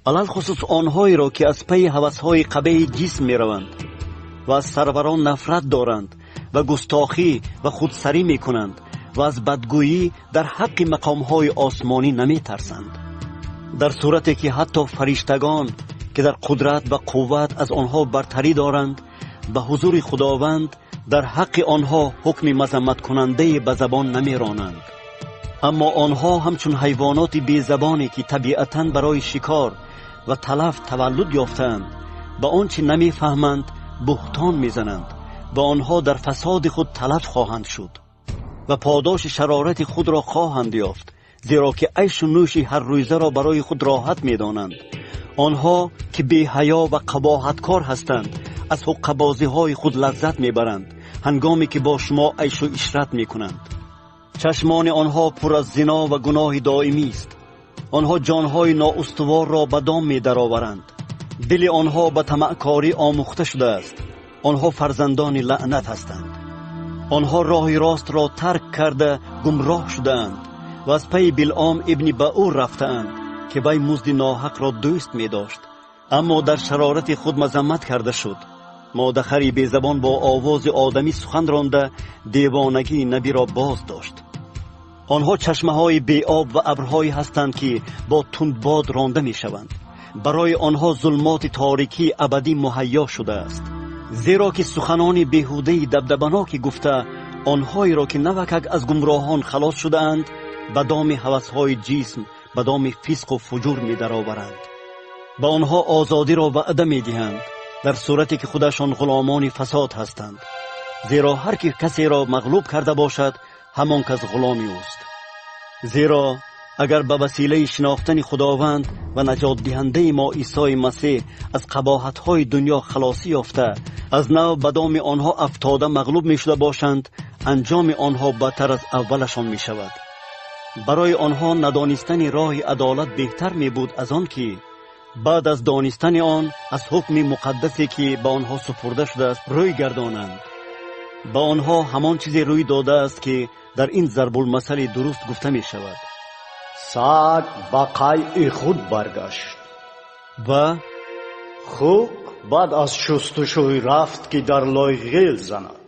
علل خصوص آنهایی را که از پی هوس‌های قبیح جسم می‌روند و از سروران نفرت دارند و گستاخی و خودسری می‌کنند و از بدگویی در حق مقام‌های آسمانی نمی‌ترسند. در صورتی که حتی فرشتگان که در قدرت و قوت از آنها برتری دارند به حضور خداوند در حق آنها حکم مذمت کننده به زبان نمی‌رانند. اما آنها همچون حیوانات بی زبانی که طبیعتاً برای شکار و تلف تولد یافتند به آنچه نمی‌فهمند بهتان می‌زنند و آنها در فساد خود تلف خواهند شد و پاداش شرارت خود را خواهند یافت، زیرا که عیش و نوش هر روزه را برای خود راحت می‌دانند. آنها که بی حیا و قباحتکار هستند از حقه‌بازی‌های خود لذت می‌برند هنگامی که با شما عیش و عشرت می‌کنند. چشمان آنها پر از زنا و گناه دائمی است. آنها جانهای نااستوار را به دام می‌درآورند. دل آنها به طمعکاری آموخته شده است. آنها فرزندان لعنت هستند. آنها راه راست را ترک کرده گمراه شدند و از پی بلعام ابن بعور رفتند که وی مزد ناحق را دوست می داشت، اما در شرارت خود مذمت کرده شد. مادخری بی زبان با آواز آدمی سخن رانده دیوانگی نبی را باز داشت. آنها چشمه های بی آب و ابرهایی هستند که با تندباد رانده می شوند. برای آنها ظلمات تاریکی ابدی مهیا شده است، زیرا که سخنان بیهوده دبدبناکی گفته آنهایی را که نوکک از گمراهان خلاص شده اند به دام هوس‌های جسم به دام فسق و فجور می درآورند. به آنها آزادی را وعده می دهند در صورتی که خودشان غلامان فساد هستند، زیرا هر که کسی را مغلوب کرده باشد همان کس غلامی اوست. زیرا اگر به وسیله شناختن خداوند و نجات دهنده ما عیسی مسیح از قباحت‌های دنیا خلاصی یافته از نو به دام آنها افتاده مغلوب می شده باشند، انجام آنها بدتر از اولشان می شود. برای آنها ندانستن راه عدالت بهتر می بود از آن که بعد از دانستن آن از حکم مقدسی که به آنها سپرده شده است روی گردانند. به آنها همان چیزی روی داده است که در این ضرب المثل درست گفته می شود: سگ به قیع خود برگشت و خوک بعد از شستشوی رفت که در لای غیل زند.